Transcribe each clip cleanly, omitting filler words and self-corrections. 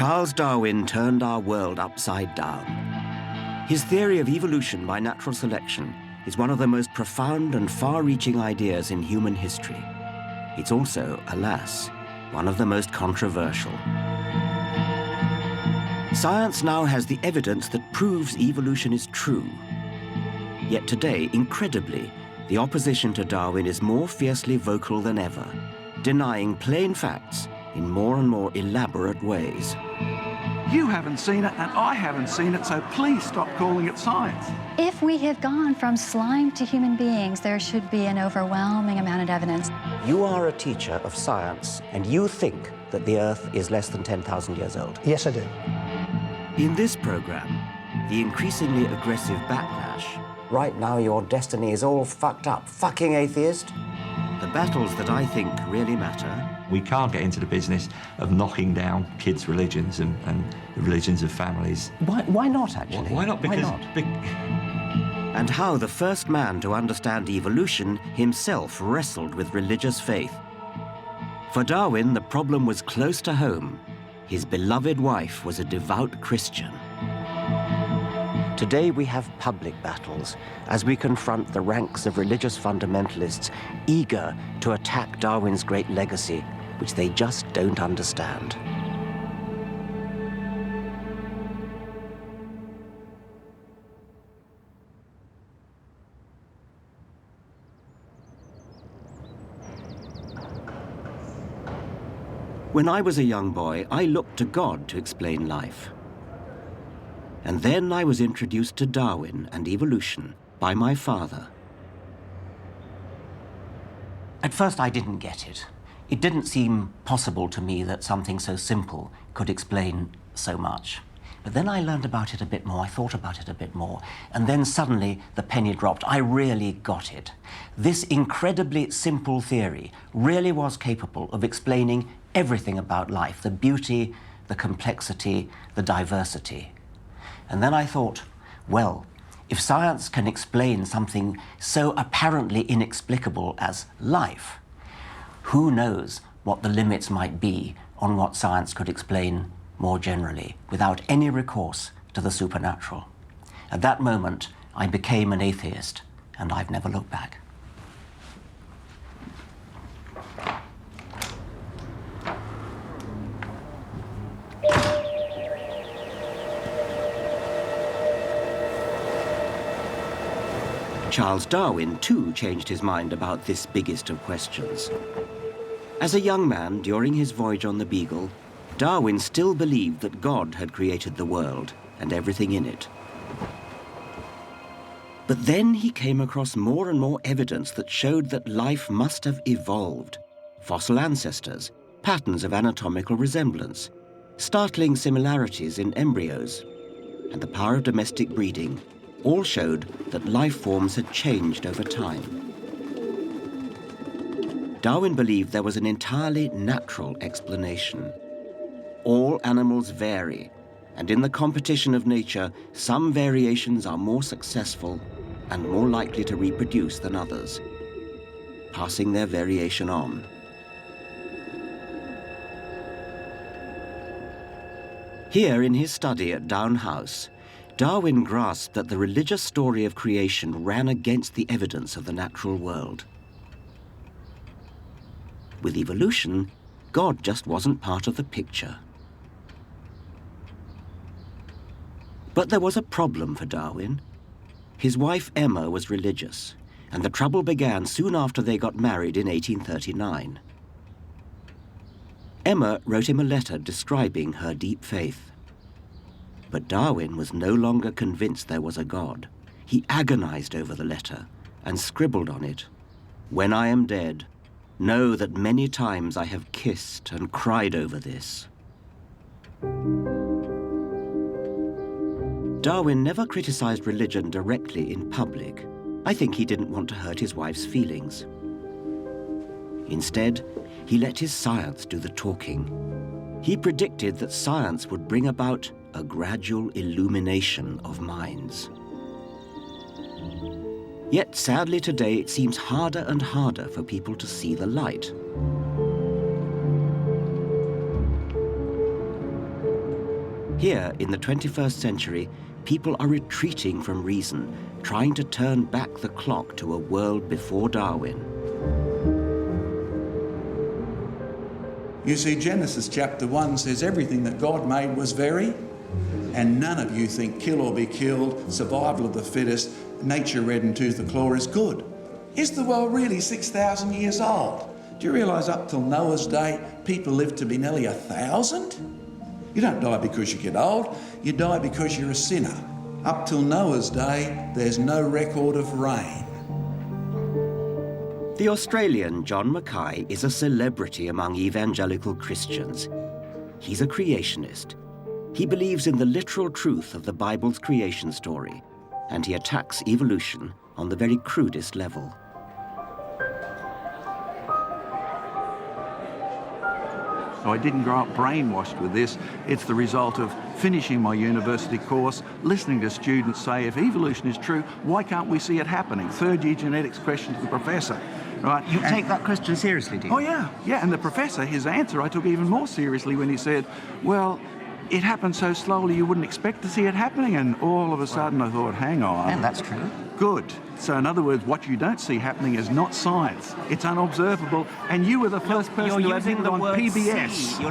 Charles Darwin turned our world upside down. His theory of evolution by natural selection is one of the most profound and far-reaching ideas in human history. It's also, alas, one of the most controversial. Science now has the evidence that proves evolution is true. Yet today, incredibly, the opposition to Darwin is more fiercely vocal than ever, denying plain facts in more and more elaborate ways. You haven't seen it, and I haven't seen it, so please stop calling it science. If we have gone from slime to human beings, there should be an overwhelming amount of evidence. You are a teacher of science, and you think that the Earth is less than 10,000 years old. Yes, I do. In this program, the increasingly aggressive backlash. Right now, your destiny is all fucked up, fucking atheist. The battles that I think really matter. We can't get into the business of knocking down kids' religions and the religions of families. Why not, actually? Why not? Because, and how the first man to understand evolution himself wrestled with religious faith. For Darwin, the problem was close to home. His beloved wife was a devout Christian. Today we have public battles as we confront the ranks of religious fundamentalists eager to attack Darwin's great legacy, which they just don't understand. When I was a young boy, I looked to God to explain life. And then I was introduced to Darwin and evolution by my father. At first I didn't get it. It didn't seem possible to me that something so simple could explain so much. But then I learned about it a bit more, I thought about it a bit more, and then suddenly the penny dropped. I really got it. This incredibly simple theory really was capable of explaining everything about life, the beauty, the complexity, the diversity. And then I thought, well, if science can explain something so apparently inexplicable as life, who knows what the limits might be on what science could explain more generally, without any recourse to the supernatural. At that moment, I became an atheist, and I've never looked back. Charles Darwin, too, changed his mind about this biggest of questions. As a young man, during his voyage on the Beagle, Darwin still believed that God had created the world and everything in it. But then he came across more and more evidence that showed that life must have evolved. Fossil ancestors, patterns of anatomical resemblance, startling similarities in embryos, and the power of domestic breeding all showed that life forms had changed over time. Darwin believed there was an entirely natural explanation. All animals vary, and in the competition of nature, some variations are more successful and more likely to reproduce than others, passing their variation on. Here in his study at Down House, Darwin grasped that the religious story of creation ran against the evidence of the natural world. With evolution, God just wasn't part of the picture. But there was a problem for Darwin. His wife Emma was religious, and the trouble began soon after they got married in 1839. Emma wrote him a letter describing her deep faith. But Darwin was no longer convinced there was a God. He agonized over the letter and scribbled on it, "When I am dead, know that many times I have kissed and cried over this." Darwin never criticized religion directly in public. I think he didn't want to hurt his wife's feelings. Instead, he let his science do the talking. He predicted that science would bring about a gradual illumination of minds. Yet sadly today it seems harder and harder for people to see the light. Here, in the 21st century, people are retreating from reason, trying to turn back the clock to a world before Darwin. You see, Genesis chapter 1 says everything that God made was very, and none of you think kill or be killed, survival of the fittest, nature red and tooth the claw is good. Is the world really 6,000 years old? Do you realise up till Noah's day, people lived to be nearly 1,000? You don't die because you get old, you die because you're a sinner. Up till Noah's day, there's no record of rain. The Australian John Mackay is a celebrity among evangelical Christians. He's a creationist. He believes in the literal truth of the Bible's creation story, and he attacks evolution on the very crudest level. I didn't grow up brainwashed with this. It's the result of finishing my university course, listening to students say, if evolution is true, why can't we see it happening? Third-year genetics question to the professor, right? You take that question seriously, do you? Oh, yeah. And the professor, his answer, I took even more seriously when he said, well, it happened so slowly you wouldn't expect to see it happening. And all of a sudden I thought, hang on. And that's true. Good. So in other words, what you don't see happening is not science. It's unobservable. And you were the first person to admit it on PBS. See.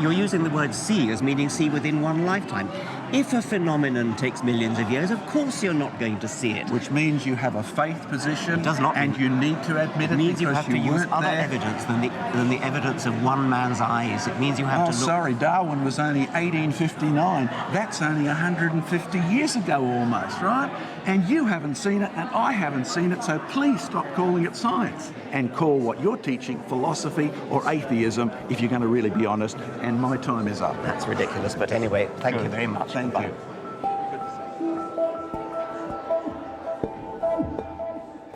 You're using the word see as meaning see within one lifetime. If a phenomenon takes millions of years, of course you're not going to see it. Which means you have a faith position. It does not. And you need to admit it. It means you because have to use other there. evidence than the evidence of one man's eyes. It means you have to look... sorry, Darwin was only 1859. That's only 150 years ago almost, right? And you haven't seen it, and I haven't seen it, so please stop calling it science and call what you're teaching philosophy or atheism if you're going to really be honest, and my time is up. That's ridiculous, but anyway, thank you very much. Thank you.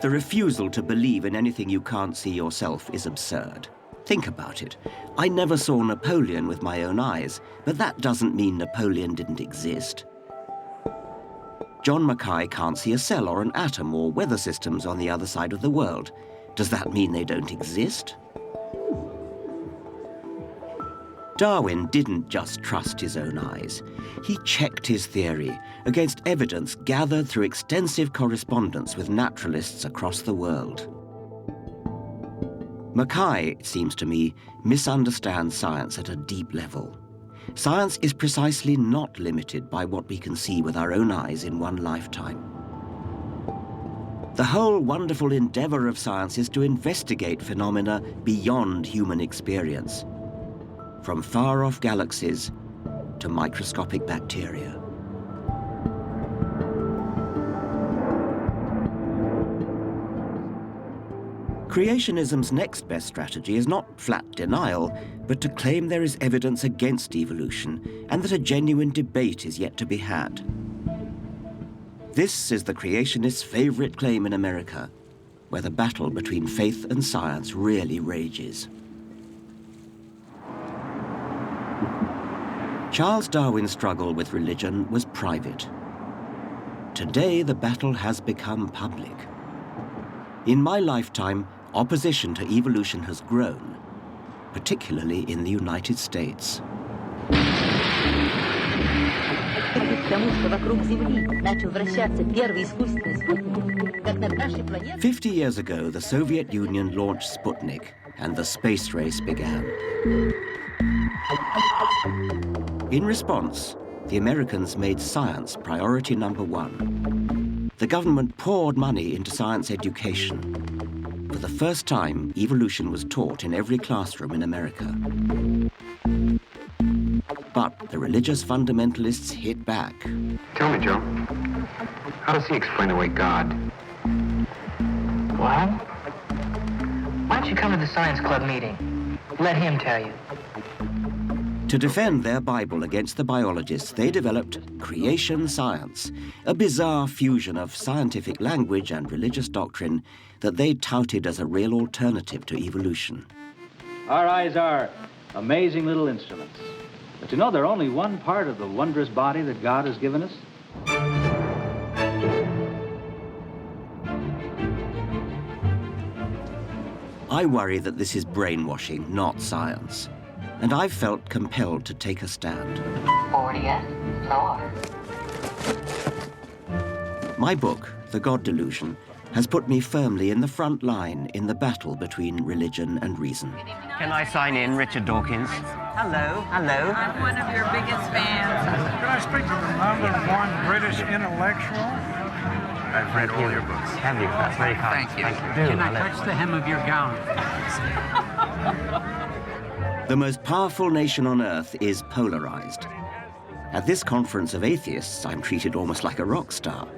The refusal to believe in anything you can't see yourself is absurd. Think about it. I never saw Napoleon with my own eyes, but that doesn't mean Napoleon didn't exist. John Mackay can't see a cell or an atom or weather systems on the other side of the world. Does that mean they don't exist? Darwin didn't just trust his own eyes. He checked his theory against evidence gathered through extensive correspondence with naturalists across the world. Mackay, it seems to me, misunderstands science at a deep level. Science is precisely not limited by what we can see with our own eyes in one lifetime. The whole wonderful endeavor of science is to investigate phenomena beyond human experience, from far-off galaxies to microscopic bacteria. Creationism's next best strategy is not flat denial, but to claim there is evidence against evolution and that a genuine debate is yet to be had. This is the creationists' favorite claim in America, where the battle between faith and science really rages. Charles Darwin's struggle with religion was private. Today, the battle has become public. In my lifetime, opposition to evolution has grown, particularly in the United States. 50 years ago, the Soviet Union launched Sputnik, and the space race began. In response, the Americans made science priority number one. The government poured money into science education. For the first time, evolution was taught in every classroom in America. But the religious fundamentalists hit back. Tell me, Joe, how does he explain away God? Well, why don't you come to the science club meeting? Let him tell you. To defend their Bible against the biologists, they developed creation science, a bizarre fusion of scientific language and religious doctrine that they touted as a real alternative to evolution. Our eyes are amazing little instruments. But you know, they're only one part of the wondrous body that God has given us. I worry that this is brainwashing, not science. and I've felt compelled to take a stand. 40th floor. My book, The God Delusion, has put me firmly in the front line in the battle between religion and reason. Can I sign in, Richard Dawkins? Hello, hello. I'm one of your biggest fans. Can I speak to the #1 British intellectual? I've read all your books. Have you? That's very kind. Thank you. Can I touch the hem of your gown? The most powerful nation on earth is polarized. At this conference of atheists, I'm treated almost like a rock star.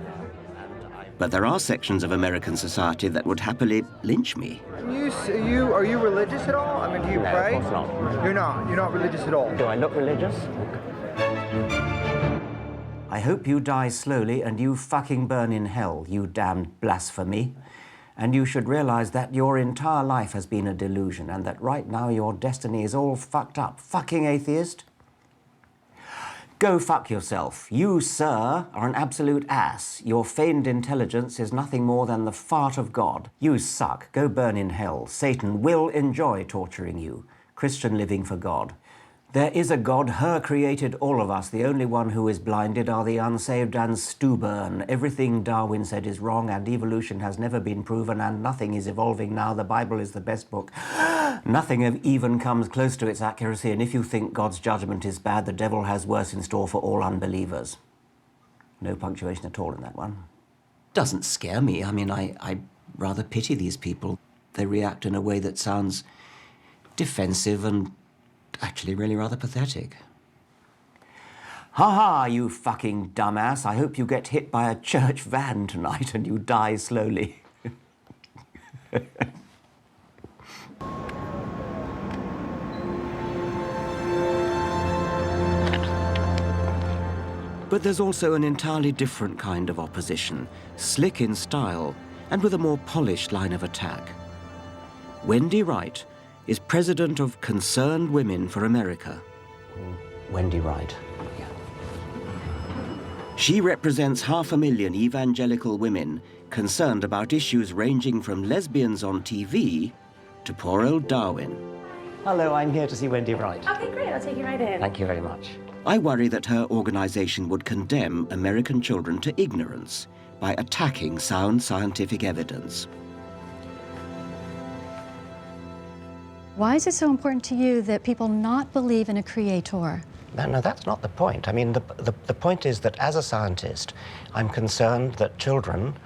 But there are sections of American society that would happily lynch me. Are you religious at all? I mean, do you pray? Of course not. You're not? You're not religious at all? Do I look religious? I hope you die slowly and you fucking burn in hell, you damned blasphemy. And you should realize that your entire life has been a delusion and that right now your destiny is all fucked up. Fucking atheist. Go fuck yourself. You, sir, are an absolute ass. Your feigned intelligence is nothing more than the fart of God. You suck. Go burn in hell. Satan will enjoy torturing you. Christian living for God. There is a God. Her created all of us. The only one who is blinded are the unsaved and stubborn. Everything Darwin said is wrong and evolution has never been proven and nothing is evolving now. The Bible is the best book. Nothing even comes close to its accuracy, and if you think God's judgment is bad, the devil has worse in store for all unbelievers. No punctuation at all in that one. Doesn't scare me. I mean, I rather pity these people. They react in a way that sounds defensive and actually really rather pathetic. Ha ha, you fucking dumbass. I hope you get hit by a church van tonight and you die slowly. But there's also an entirely different kind of opposition, slick in style and with a more polished line of attack. Wendy Wright is president of Concerned Women for America. Wendy Wright, yeah. She represents 500,000 evangelical women concerned about issues ranging from lesbians on TV to poor old Darwin. Hello, I'm here to see Wendy Wright. Okay, great. I'll take you right in. Thank you very much. I worry that her organization would condemn American children to ignorance by attacking sound scientific evidence. Why is it so important to you that people not believe in a creator? No, that's not the point. I mean, the point is that as a scientist, I'm concerned that children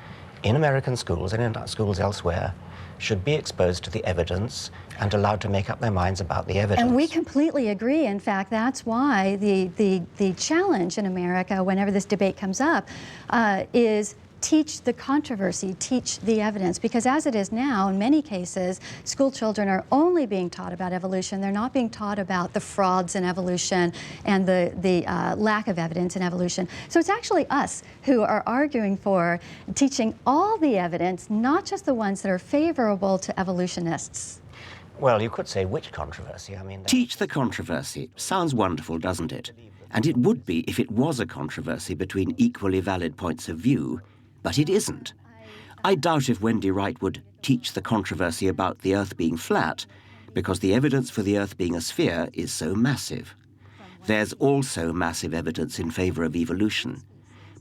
in American schools and in schools elsewhere should be exposed to the evidence and allowed to make up their minds about the evidence. And we completely agree. In fact, that's why the challenge in America, whenever this debate comes up, is teach the controversy, teach the evidence. Because as it is now, in many cases, school children are only being taught about evolution. They're not being taught about the frauds in evolution and the lack of evidence in evolution. So it's actually us who are arguing for teaching all the evidence, not just the ones that are favorable to evolutionists. Well, you could say which controversy. I mean, teach the controversy. Sounds wonderful, doesn't it? And it would be if it was a controversy between equally valid points of view, but it isn't. I doubt if Wendy Wright would teach the controversy about the Earth being flat, because the evidence for the Earth being a sphere is so massive. There's also massive evidence in favor of evolution,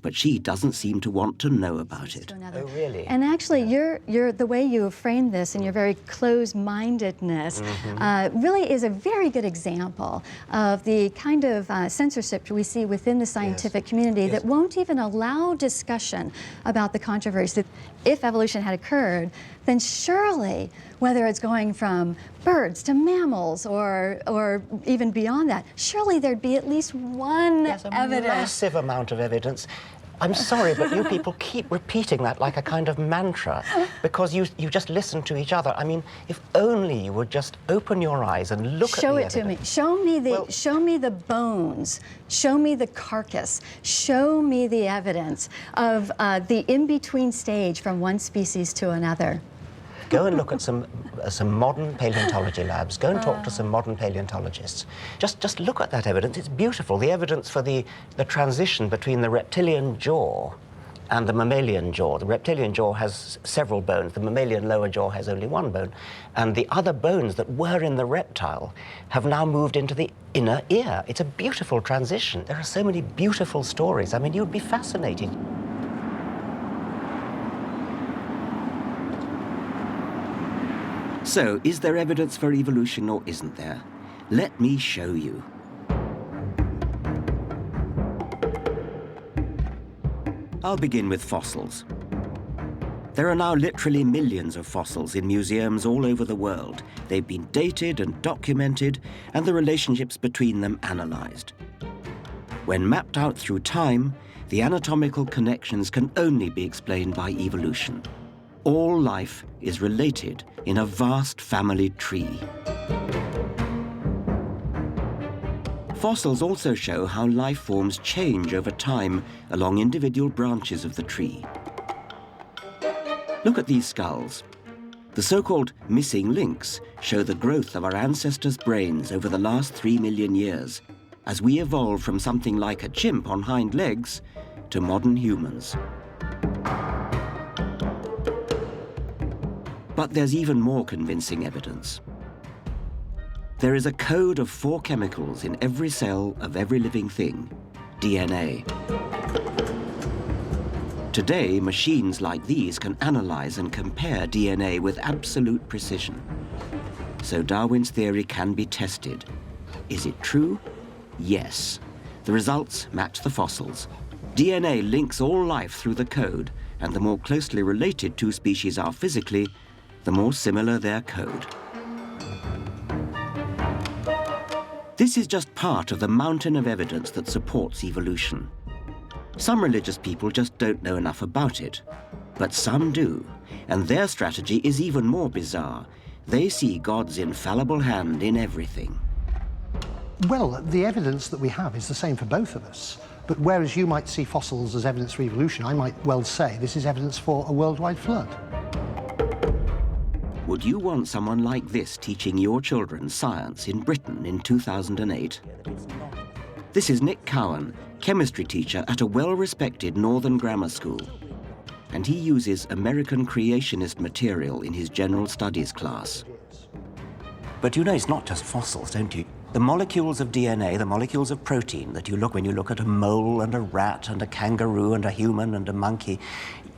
but she doesn't seem to want to know about it. Oh, really? And actually, you're the way you have framed this and your very closed-mindedness really is a very good example of the kind of censorship we see within the scientific community that won't even allow discussion about the controversy. If evolution had occurred, then surely, whether it's going from birds to mammals or even beyond that, surely there'd be at least one evidence. A massive amount of evidence. I'm sorry, but you people keep repeating that like a kind of mantra because you just listen to each other. I mean, if only you would just open your eyes and look at the evidence. Show it to me. Show me the bones. Show me the carcass. Show me the evidence of the in-between stage from one species to another. Go and look at some modern paleontology labs. Go and talk to some modern paleontologists. Just look at that evidence. It's beautiful. The evidence for the transition between the reptilian jaw and the mammalian jaw. The reptilian jaw has several bones. The mammalian lower jaw has only one bone. And the other bones that were in the reptile have now moved into the inner ear. It's a beautiful transition. There are so many beautiful stories. I mean, you'd be fascinated. So, is there evidence for evolution or isn't there? Let me show you. I'll begin with fossils. There are now literally millions of fossils in museums all over the world. They've been dated and documented, and the relationships between them analysed. When mapped out through time, the anatomical connections can only be explained by evolution. All life is related in a vast family tree. Fossils also show how life forms change over time along individual branches of the tree. Look at these skulls. The so-called missing links show the growth of our ancestors' brains over the last 3 million years, as we evolved from something like a chimp on hind legs to modern humans. But there's even more convincing evidence. There is a code of 4 chemicals in every cell of every living thing, DNA. Today, machines like these can analyze and compare DNA with absolute precision. So Darwin's theory can be tested. Is it true? Yes. The results match the fossils. DNA links all life through the code, and the more closely related 2 species are physically, the more similar their code. This is just part of the mountain of evidence that supports evolution. Some religious people just don't know enough about it, but some do, and their strategy is even more bizarre. They see God's infallible hand in everything. Well, the evidence that we have is the same for both of us, but whereas you might see fossils as evidence for evolution, I might well say this is evidence for a worldwide flood. Would you want someone like this teaching your children science in Britain in 2008? This is Nick Cowan, chemistry teacher at a well-respected northern grammar school. And he uses American creationist material in his general studies class. But you know, it's not just fossils, don't you? The molecules of DNA, the molecules of protein that you look when you look at a mole and a rat and a kangaroo and a human and a monkey,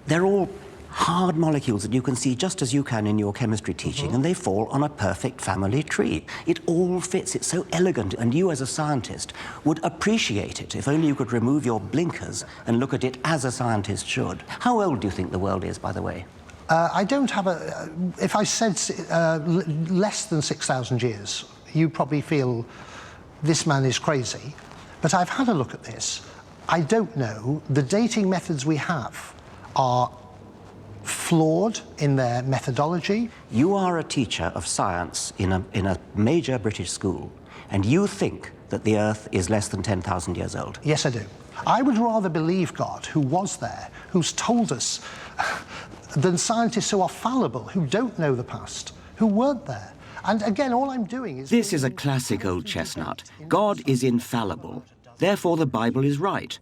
they're all hard molecules that you can see just as you can in your chemistry teaching, and they fall on a perfect family tree. It all fits, it's so elegant, and you as a scientist would appreciate it if only you could remove your blinkers and look at it as a scientist should. How old do you think the world is, by the way? I don't have a... if I said less than 6,000 years, you'd probably feel this man is crazy. But I've had a look at this. I don't know. The dating methods we have are flawed in their methodology. You are a teacher of science in a major British school, and you think that the Earth is less than 10,000 years old. Yes, I do. I would rather believe God, who was there, who's told us, than scientists who are fallible, who don't know the past, who weren't there. And again, all I'm doing is... This is a classic old chestnut. God is infallible. Therefore, the Bible is right.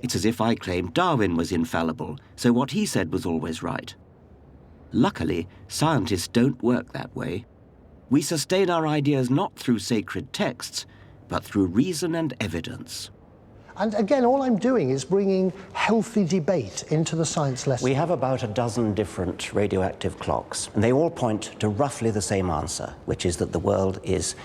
It's as if I claimed Darwin was infallible, so what he said was always right. Luckily, scientists don't work that way. We sustain our ideas not through sacred texts, but through reason and evidence. And again, all I'm doing is bringing healthy debate into the science lesson. We have about a dozen different radioactive clocks, and they all point to roughly the same answer, which is that the world is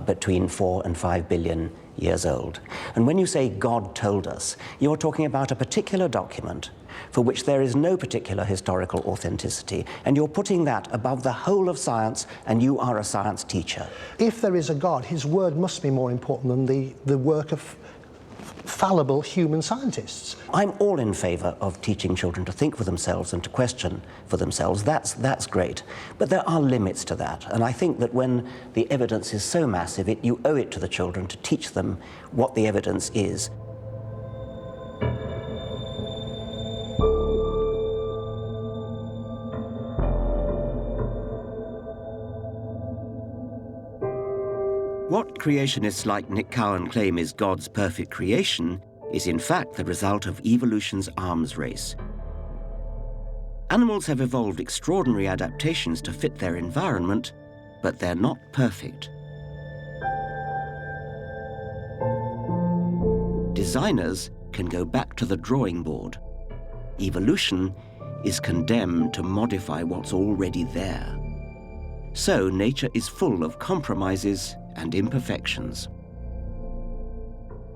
between 4 and 5 billion years old. And when you say God told us, you're talking about a particular document for which there is no particular historical authenticity, and you're putting that above the whole of science, and you are a science teacher. If there is a God, his word must be more important than the work of fallible human scientists. I'm all in favour of teaching children to think for themselves and to question for themselves. That's great. But there are limits to that. And I think that when the evidence is so massive, you owe it to the children to teach them what the evidence is. What creationists like Nick Cowan claim is God's perfect creation is in fact the result of evolution's arms race. Animals have evolved extraordinary adaptations to fit their environment, but they're not perfect. Designers can go back to the drawing board. Evolution is condemned to modify what's already there. So nature is full of compromises and imperfections.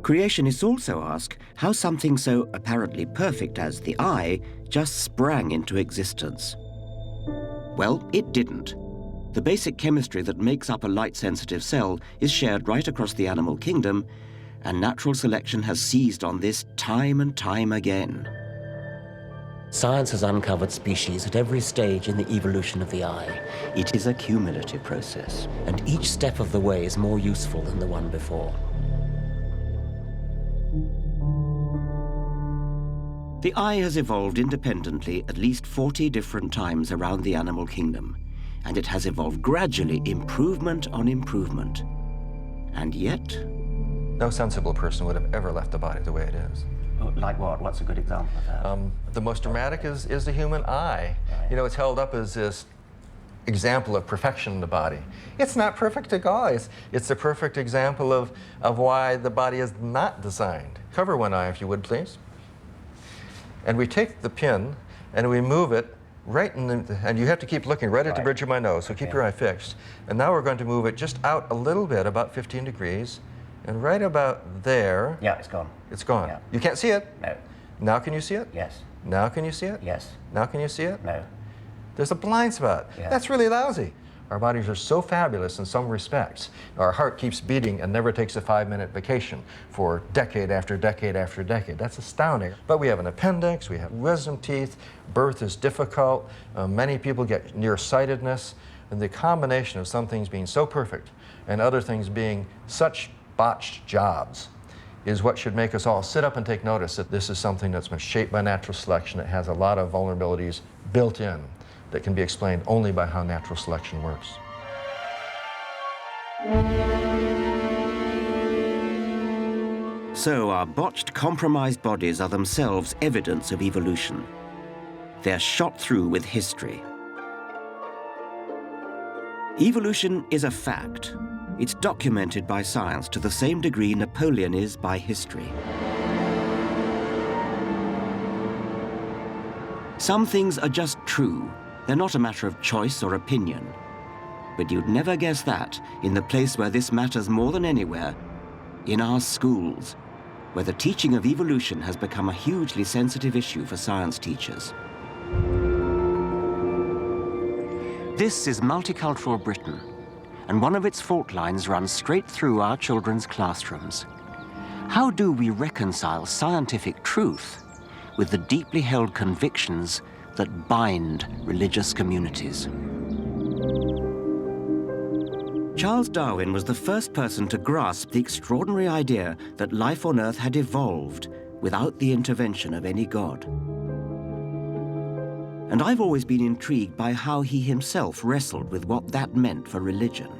Creationists also ask how something so apparently perfect as the eye just sprang into existence. Well, it didn't. The basic chemistry that makes up a light-sensitive cell is shared right across the animal kingdom, and natural selection has seized on this time and time again. Science has uncovered species at every stage in the evolution of the eye. It is a cumulative process, and each step of the way is more useful than the one before. The eye has evolved independently at least 40 different times around the animal kingdom, and it has evolved gradually, improvement on improvement. And yet... no sensible person would have ever left the body the way it is. Like what? What's a good example of that? The most dramatic is the human eye. Right. You know, it's held up as this example of perfection in the body. It's not perfect at all. It's the perfect example of why the body is not designed. Cover one eye, if you would, please. And we take the pin and we move it right in the, and you have to keep looking right at the bridge of my nose, so keep your eye fixed. And now we're going to move it just out a little bit, about 15 degrees, and right about there. Yeah, it's gone. It's gone. Yeah. You can't see it? No. Now can you see it? Yes. Now can you see it? Yes. Now can you see it? No. There's a blind spot. Yeah. That's really lousy. Our bodies are so fabulous in some respects. Our heart keeps beating and never takes a 5-minute vacation for decade after decade after decade. That's astounding. But we have an appendix, we have wisdom teeth, birth is difficult, many people get nearsightedness, and the combination of some things being so perfect and other things being such botched jobs is what should make us all sit up and take notice that this is something that's been shaped by natural selection. It has a lot of vulnerabilities built in that can be explained only by how natural selection works. So our botched, compromised bodies are themselves evidence of evolution. They're shot through with history. Evolution is a fact. It's documented by science to the same degree Napoleon is by history. Some things are just true. They're not a matter of choice or opinion. But you'd never guess that in the place where this matters more than anywhere, in our schools, where the teaching of evolution has become a hugely sensitive issue for science teachers. This is multicultural Britain, and one of its fault lines runs straight through our children's classrooms. How do we reconcile scientific truth with the deeply held convictions that bind religious communities? Charles Darwin was the first person to grasp the extraordinary idea that life on Earth had evolved without the intervention of any god. And I've always been intrigued by how he himself wrestled with what that meant for religion.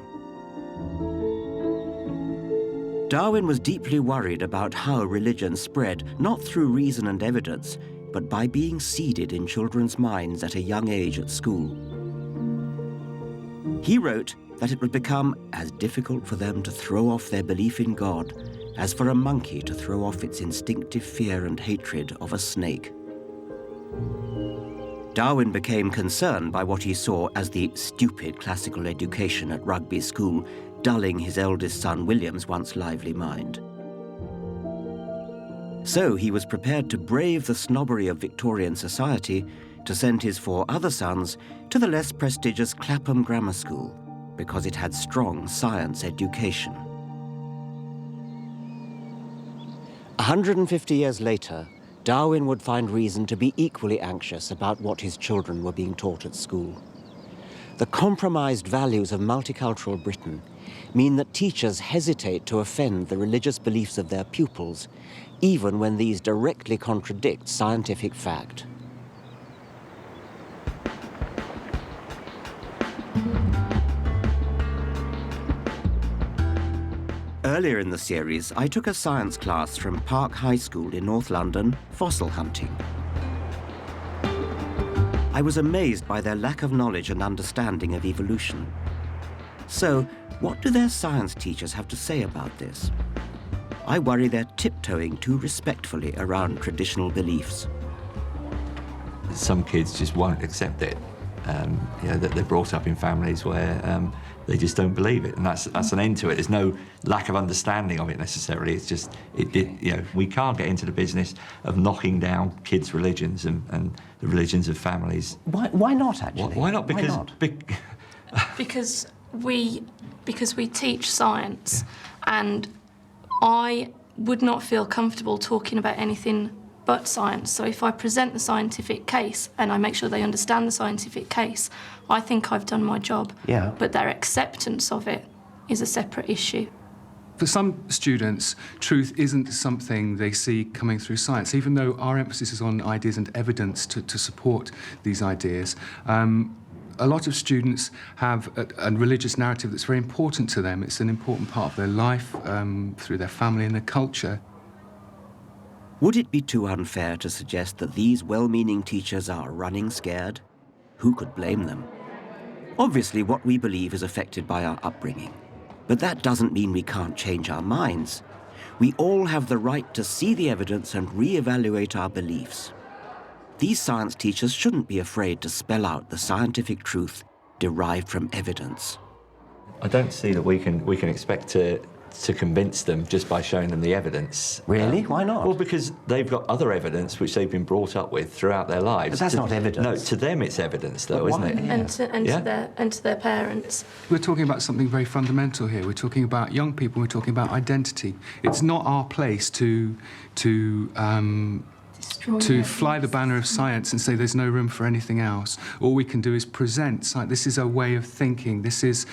Darwin was deeply worried about how religion spread, not through reason and evidence, but by being seeded in children's minds at a young age at school. He wrote that it would become as difficult for them to throw off their belief in God as for a monkey to throw off its instinctive fear and hatred of a snake. Darwin became concerned by what he saw as the stupid classical education at Rugby School, dulling his eldest son William's once lively mind. So he was prepared to brave the snobbery of Victorian society to send his 4 other sons to the less prestigious Clapham Grammar School because it had strong science education. 150 years later, Darwin would find reason to be equally anxious about what his children were being taught at school. The compromised values of multicultural Britain mean that teachers hesitate to offend the religious beliefs of their pupils, even when these directly contradict scientific fact. Earlier in the series, I took a science class from Park High School in North London, fossil hunting. I was amazed by their lack of knowledge and understanding of evolution. So, what do their science teachers have to say about this? I worry they're tiptoeing too respectfully around traditional beliefs. Some kids just won't accept it. You know, that they're brought up in families where they just don't believe it, and that's an end to it. There's no lack of understanding of it necessarily. It's just, you know, we can't get into the business of knocking down kids' religions and the religions of families. Why not, actually? Why not? Because because we teach science, and I would not feel comfortable talking about anything but science. So if I present the scientific case and I make sure they understand the scientific case, I think I've done my job. Yeah. But their acceptance of it is a separate issue. For some students, truth isn't something they see coming through science, even though our emphasis is on ideas and evidence to support these ideas. A lot of students have a religious narrative that's very important to them. It's an important part of their life, through their family and their culture. Would it be too unfair to suggest that these well-meaning teachers are running scared? Who could blame them? Obviously, what we believe is affected by our upbringing. But that doesn't mean we can't change our minds. We all have the right to see the evidence and re-evaluate our beliefs. These science teachers shouldn't be afraid to spell out the scientific truth derived from evidence. I don't see that we can expect to convince them just by showing them the evidence. Really? Why not? Well, because they've got other evidence which they've been brought up with throughout their lives. But that's not evidence. No, to them it's evidence, though, isn't it? And to their parents. We're talking about something very fundamental here. We're talking about young people. We're talking about identity. It's not our place to fly the banner of science and say there's no room for anything else. All we can do is present science. This is a way of thinking. This is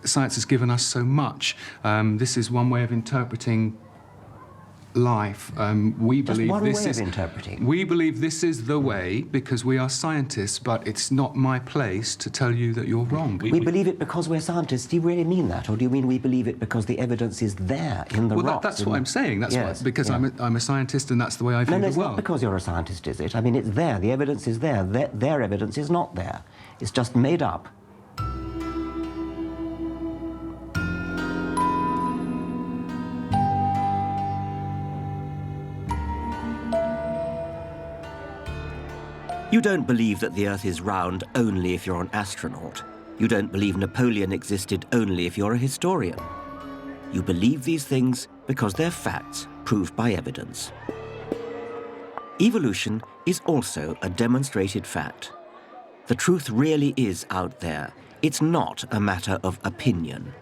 science has given us so much. This is one way of interpreting life. We believe this is interpreting. We believe this is the way because we are scientists, but it's not my place to tell you that you're wrong. We believe it because we're scientists. Do you really mean that, or do you mean we believe it because the evidence is there in the rocks? That's what I'm saying. That's yes, because I'm a scientist, and that's the way I view the world. No, it's not because you're a scientist, is it? I mean, it's there. The evidence is there. Their evidence is not there. It's just made up. You don't believe that the Earth is round only if you're an astronaut. You don't believe Napoleon existed only if you're a historian. You believe these things because they're facts proved by evidence. Evolution is also a demonstrated fact. The truth really is out there. It's not a matter of opinion.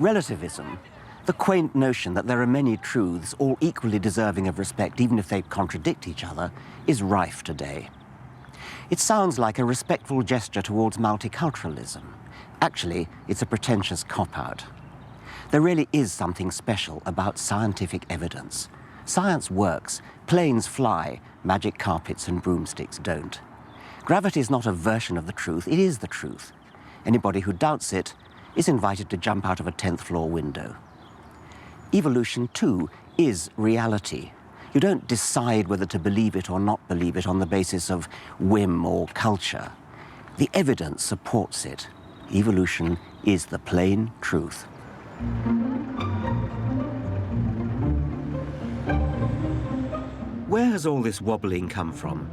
Relativism, the quaint notion that there are many truths, all equally deserving of respect, even if they contradict each other, is rife today. It sounds like a respectful gesture towards multiculturalism. Actually, it's a pretentious cop-out. There really is something special about scientific evidence. Science works, planes fly, magic carpets and broomsticks don't. Gravity is not a version of the truth, it is the truth. Anybody who doubts it is invited to jump out of a 10th floor window. Evolution, too, is reality. You don't decide whether to believe it or not believe it on the basis of whim or culture. The evidence supports it. Evolution is the plain truth. Where has all this wobbling come from?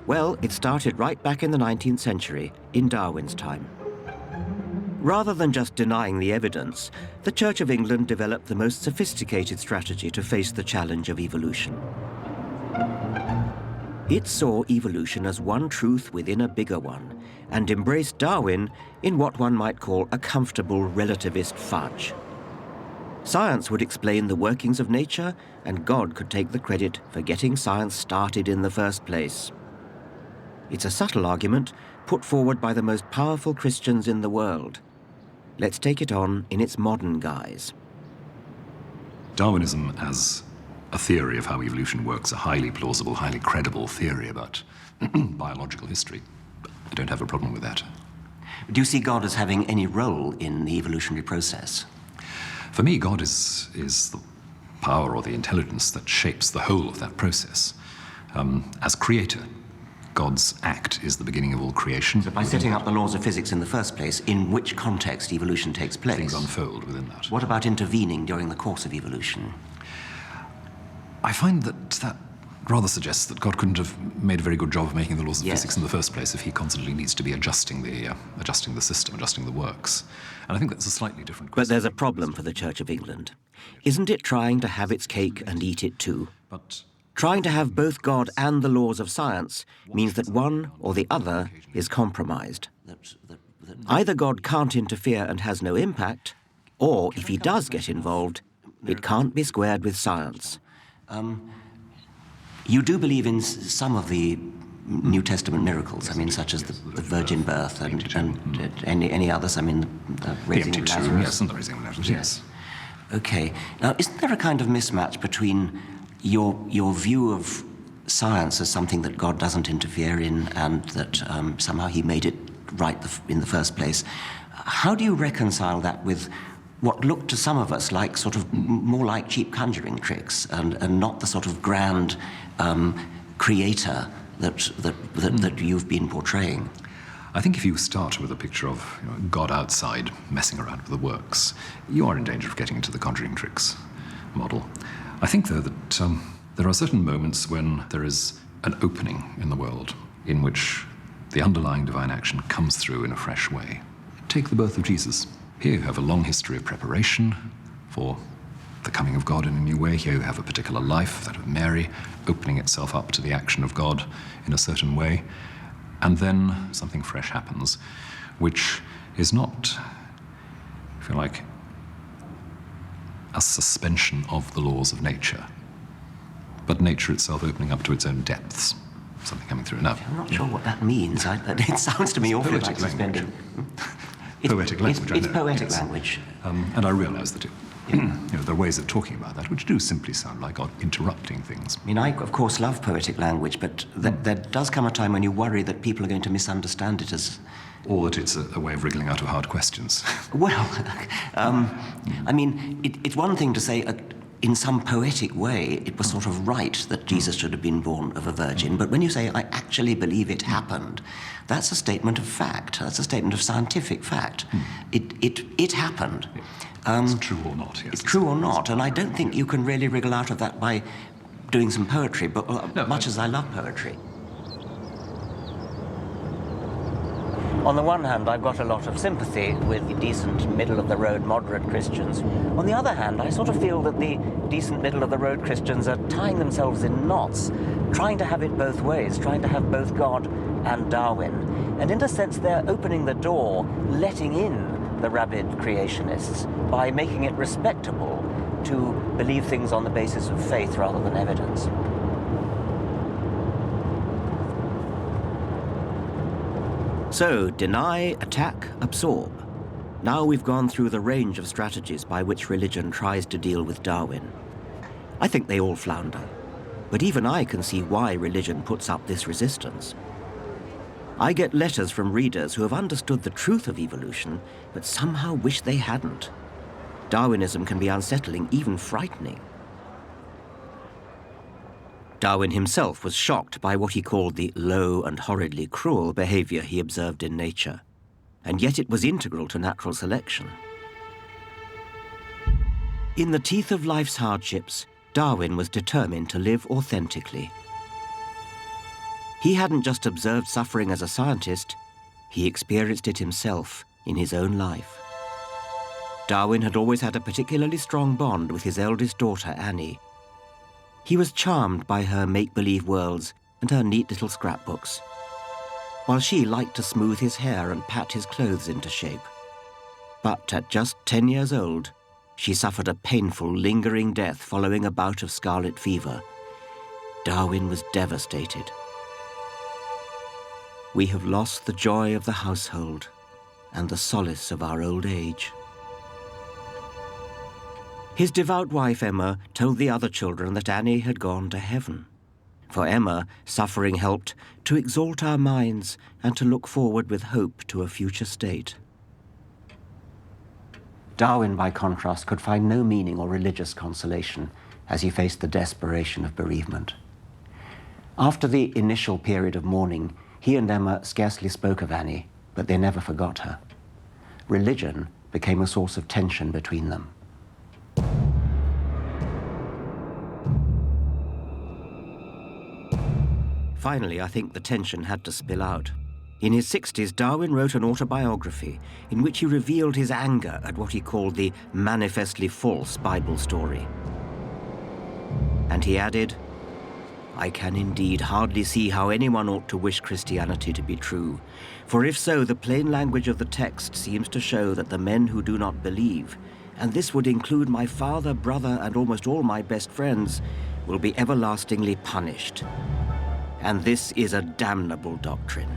Well, it started right back in the 19th century, in Darwin's time. Rather than just denying the evidence, the Church of England developed the most sophisticated strategy to face the challenge of evolution. It saw evolution as one truth within a bigger one, and embraced Darwin in what one might call a comfortable relativist fudge. Science would explain the workings of nature, and God could take the credit for getting science started in the first place. It's a subtle argument put forward by the most powerful Christians in the world. Let's take it on in its modern guise. Darwinism as a theory of how evolution works, a highly plausible, highly credible theory about biological history. I don't have a problem with that. Do you see God as having any role in the evolutionary process? For me, God is the power or the intelligence that shapes the whole of that process. As creator, God's act is the beginning of all creation. So by setting up the laws of physics in the first place, in which context evolution takes place? Things unfold within that. What about intervening during the course of evolution? I find that rather suggests that God couldn't have made a very good job of making the laws of physics in the first place if he constantly needs to be adjusting the system, adjusting the works. And I think that's a slightly different question. But there's a problem for the Church of England. Isn't it trying to have its cake and eat it too? But trying to have both God and the laws of science means that one or the other is compromised. Either God can't interfere and has no impact, or if he does get involved, it can't be squared with science. You do believe in some of the New Testament miracles, I mean, such as the virgin birth and any others, I mean, the raising of Lazarus. Yes, and the raising of Lazarus, yes. Okay. Now, isn't there a kind of mismatch between your view of science as something that God doesn't interfere in and that somehow he made it right in the first place? How do you reconcile that with what looked to some of us like sort of more like cheap conjuring tricks and not the sort of grand creator that you've been portraying? I think if you start with a picture of God outside messing around with the works, you are in danger of getting into the conjuring tricks model. I think, though, that there are certain moments when there is an opening in the world in which the underlying divine action comes through in a fresh way. Take the birth of Jesus. Here you have a long history of preparation for the coming of God in a new way. Here you have a particular life, that of Mary, opening itself up to the action of God in a certain way. And then something fresh happens, which is not, if you like, a suspension of the laws of nature, but nature itself opening up to its own depths, something coming through. Now, I'm not sure what that means. It sounds to me awfully like suspending. Poetic language, I know. It's poetic language. And I realise that there are ways of talking about that which do simply sound like God interrupting things. I mean, I, of course, love poetic language, but there does come a time when you worry that people are going to misunderstand it as... Or that it's a way of wriggling out of hard questions. Well, I mean, it's one thing to say, in some poetic way, it was sort of right that Jesus should have been born of a virgin, but when you say, I actually believe it happened, that's a statement of fact. That's a statement of scientific fact. It happened. It's true or not, yes. It's true or not, and I don't think you can really wriggle out of that by doing some poetry, but much as I love poetry. On the one hand, I've got a lot of sympathy with the decent, middle-of-the-road, moderate Christians. On the other hand, I sort of feel that the decent, middle-of-the-road Christians are tying themselves in knots, trying to have it both ways, trying to have both God and Darwin. And in a sense, they're opening the door, letting in the rabid creationists by making it respectable to believe things on the basis of faith rather than evidence. So, deny, attack, absorb. Now we've gone through the range of strategies by which religion tries to deal with Darwin. I think they all flounder, but even I can see why religion puts up this resistance. I get letters from readers who have understood the truth of evolution, but somehow wish they hadn't. Darwinism can be unsettling, even frightening. Darwin himself was shocked by what he called the low and horridly cruel behavior he observed in nature, and yet it was integral to natural selection. In the teeth of life's hardships, Darwin was determined to live authentically. He hadn't just observed suffering as a scientist, he experienced it himself in his own life. Darwin had always had a particularly strong bond with his eldest daughter, Annie. He was charmed by her make-believe worlds and her neat little scrapbooks, while she liked to smooth his hair and pat his clothes into shape. But at just 10 years old, she suffered a painful, lingering death following a bout of scarlet fever. Darwin was devastated. We have lost the joy of the household and the solace of our old age. His devout wife, Emma, told the other children that Annie had gone to heaven. For Emma, suffering helped to exalt our minds and to look forward with hope to a future state. Darwin, by contrast, could find no meaning or religious consolation as he faced the desperation of bereavement. After the initial period of mourning, he and Emma scarcely spoke of Annie, but they never forgot her. Religion became a source of tension between them. Finally, I think the tension had to spill out. In his 60s, Darwin wrote an autobiography in which he revealed his anger at what he called the manifestly false Bible story. And he added, "I can indeed hardly see how anyone ought to wish Christianity to be true, for if so, the plain language of the text seems to show that the men who do not believe, and this would include my father, brother, and almost all my best friends, will be everlastingly punished. And this is a damnable doctrine."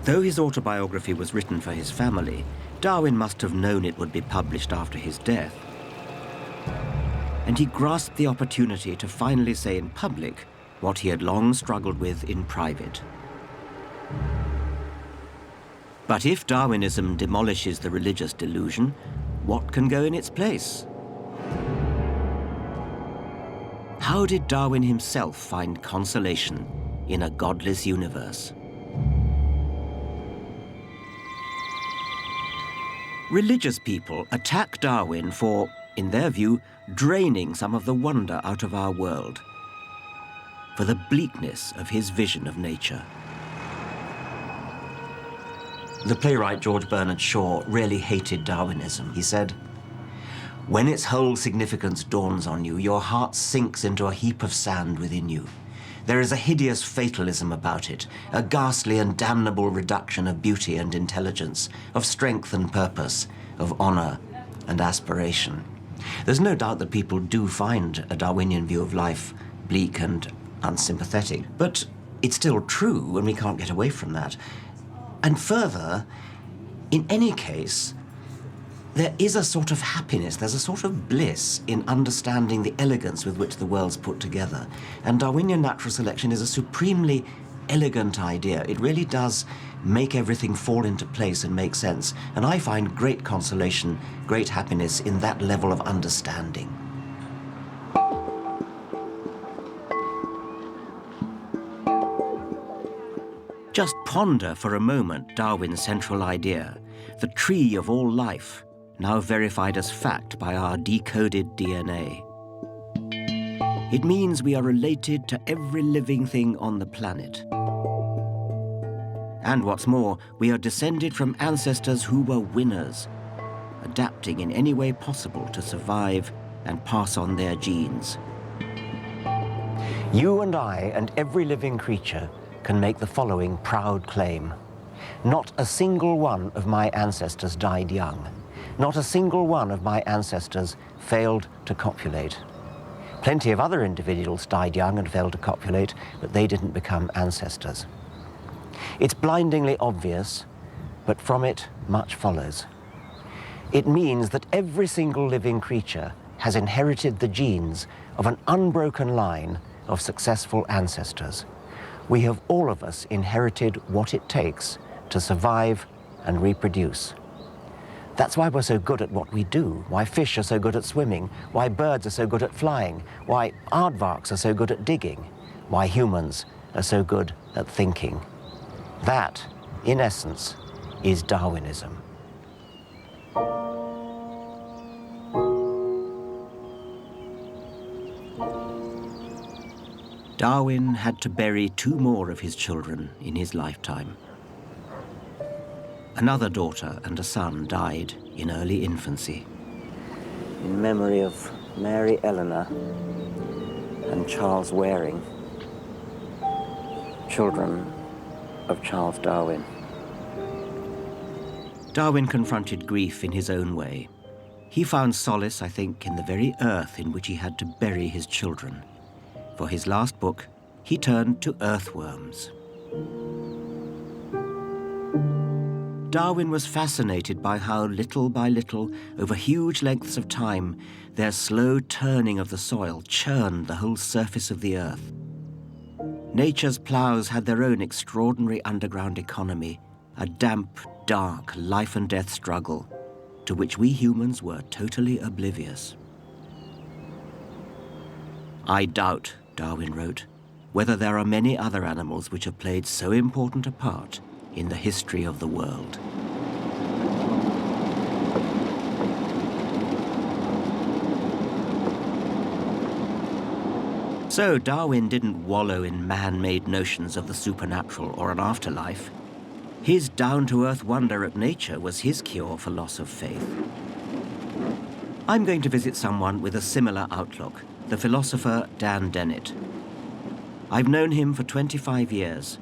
Though his autobiography was written for his family, Darwin must have known it would be published after his death. And he grasped the opportunity to finally say in public what he had long struggled with in private. But if Darwinism demolishes the religious delusion, what can go in its place? How did Darwin himself find consolation in a godless universe? Religious people attack Darwin for, in their view, draining some of the wonder out of our world, for the bleakness of his vision of nature. The playwright George Bernard Shaw really hated Darwinism. He said, "When its whole significance dawns on you, your heart sinks into a heap of sand within you. There is a hideous fatalism about it, a ghastly and damnable reduction of beauty and intelligence, of strength and purpose, of honor and aspiration." There's no doubt that people do find a Darwinian view of life bleak and unsympathetic, but it's still true, and we can't get away from that. And further, in any case, there is a sort of happiness, there's a sort of bliss in understanding the elegance with which the world's put together. And Darwinian natural selection is a supremely elegant idea. It really does make everything fall into place and make sense. And I find great consolation, great happiness in that level of understanding. Just ponder for a moment Darwin's central idea, the tree of all life, now verified as fact by our decoded DNA. It means we are related to every living thing on the planet. And what's more, we are descended from ancestors who were winners, adapting in any way possible to survive and pass on their genes. You and I and every living creature can make the following proud claim. Not a single one of my ancestors died young. Not a single one of my ancestors failed to copulate. Plenty of other individuals died young and failed to copulate, but they didn't become ancestors. It's blindingly obvious, but from it much follows. It means that every single living creature has inherited the genes of an unbroken line of successful ancestors. We have all of us inherited what it takes to survive and reproduce. That's why we're so good at what we do, why fish are so good at swimming, why birds are so good at flying, why aardvarks are so good at digging, why humans are so good at thinking. That, in essence, is Darwinism. Darwin had to bury 2 more of his children in his lifetime. Another daughter and a son died in early infancy. In memory of Mary Eleanor and Charles Waring, children of Charles Darwin. Darwin confronted grief in his own way. He found solace, I think, in the very earth in which he had to bury his children. For his last book, he turned to earthworms. Darwin was fascinated by how little by little, over huge lengths of time, their slow turning of the soil churned the whole surface of the earth. Nature's ploughs had their own extraordinary underground economy, a damp, dark, life and death struggle, to which we humans were totally oblivious. I doubt, Darwin wrote, whether there are many other animals which have played so important a part in the history of the world. So Darwin didn't wallow in man-made notions of the supernatural or an afterlife. His down-to-earth wonder at nature was his cure for loss of faith. I'm going to visit someone with a similar outlook, the philosopher Dan Dennett. I've known him for 25 years.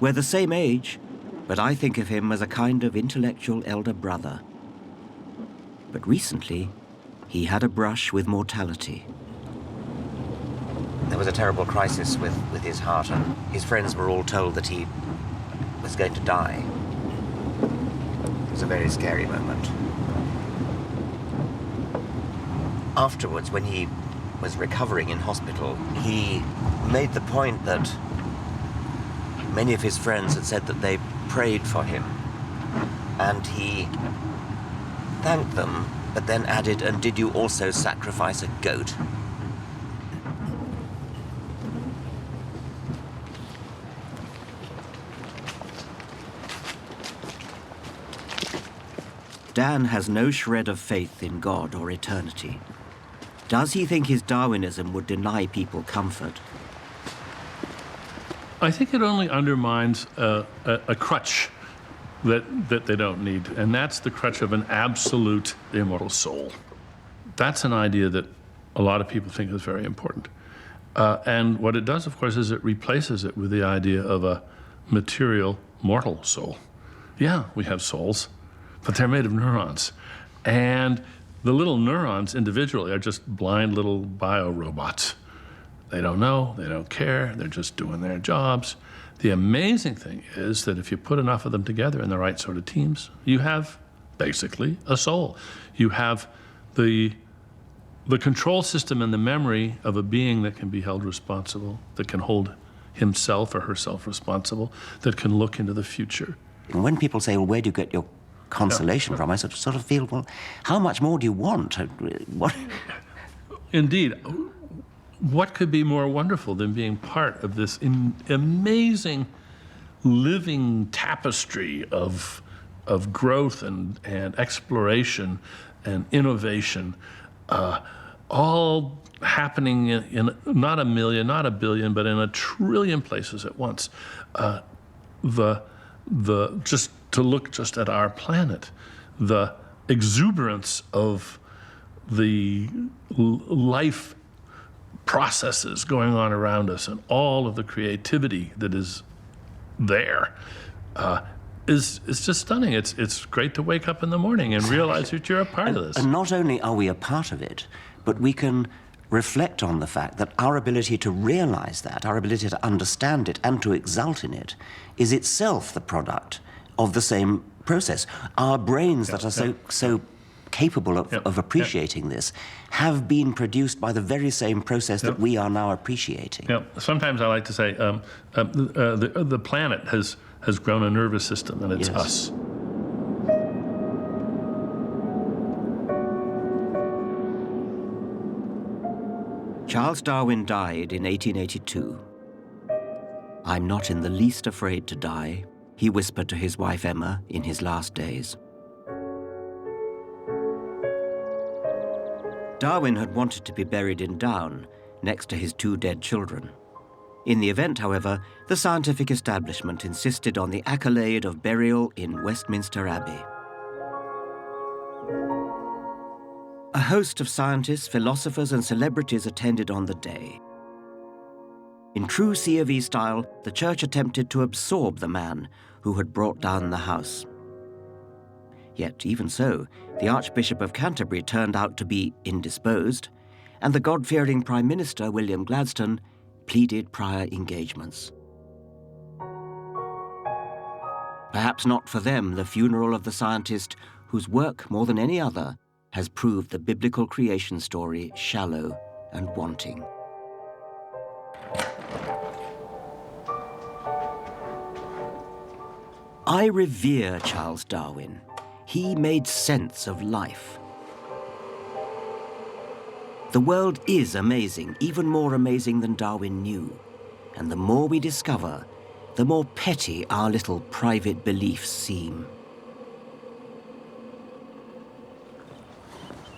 We're the same age, but I think of him as a kind of intellectual elder brother. But recently, he had a brush with mortality. There was a terrible crisis with his heart, and his friends were all told that he was going to die. It was a very scary moment. Afterwards, when he was recovering in hospital, he made the point that many of his friends had said that they prayed for him, and he thanked them, but then added, "And did you also sacrifice a goat?" Dan has no shred of faith in God or eternity. Does he think his Darwinism would deny people comfort? I think it only undermines a crutch that they don't need, and that's the crutch of an absolute immortal soul. That's an idea that a lot of people think is very important. And what it does, of course, is it replaces it with the idea of a material, mortal soul. Yeah, we have souls, but they're made of neurons. And the little neurons individually are just blind little bio-robots. They don't know, they don't care, they're just doing their jobs. The amazing thing is that if you put enough of them together in the right sort of teams, you have basically a soul. You have the control system and the memory of a being that can be held responsible, that can hold himself or herself responsible, that can look into the future. And when people say, well, where do you get your consolation from? I sort of feel, well, how much more do you want? What? Indeed. What could be more wonderful than being part of this amazing living tapestry of growth and exploration and innovation, all happening in not a million, not a billion, but in 1 trillion places at once. Just to look just at our planet, the exuberance of the life processes going on around us and all of the creativity that is there is just stunning. It's great to wake up in the morning and realize that you're a part of this. And not only are we a part of it, but we can reflect on the fact that our ability to realize that, our ability to understand it and to exult in it, is itself the product of the same process. Our brains that are so capable of appreciating this have been produced by the very same process that we are now appreciating. Sometimes I like to say the planet has grown a nervous system, and it's us. Charles Darwin died in 1882. "I'm not in the least afraid to die," he whispered to his wife Emma in his last days. Darwin had wanted to be buried in Down, next to his 2 dead children. In the event, however, the scientific establishment insisted on the accolade of burial in Westminster Abbey. A host of scientists, philosophers, and celebrities attended on the day. In true C of E style, the church attempted to absorb the man who had brought down the house. Yet, even so, the Archbishop of Canterbury turned out to be indisposed, and the God-fearing Prime Minister, William Gladstone, pleaded prior engagements. Perhaps not for them the funeral of the scientist whose work, more than any other, has proved the biblical creation story shallow and wanting. I revere Charles Darwin. He made sense of life. The world is amazing, even more amazing than Darwin knew. And the more we discover, the more petty our little private beliefs seem.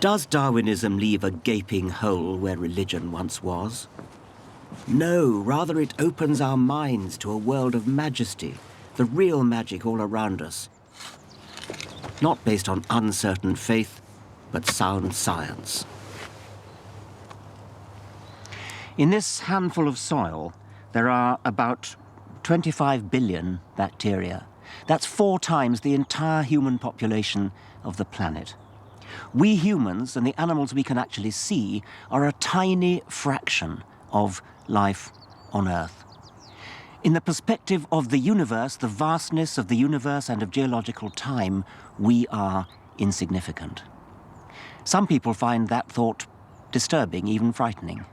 Does Darwinism leave a gaping hole where religion once was? No, rather it opens our minds to a world of majesty, the real magic all around us. Not based on uncertain faith, but sound science. In this handful of soil, there are about 25 billion bacteria. That's 4 times the entire human population of the planet. We humans and the animals we can actually see are a tiny fraction of life on Earth. In the perspective of the universe, the vastness of the universe and of geological time, we are insignificant. Some people find that thought disturbing, even frightening.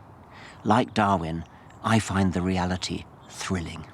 Like Darwin, I find the reality thrilling.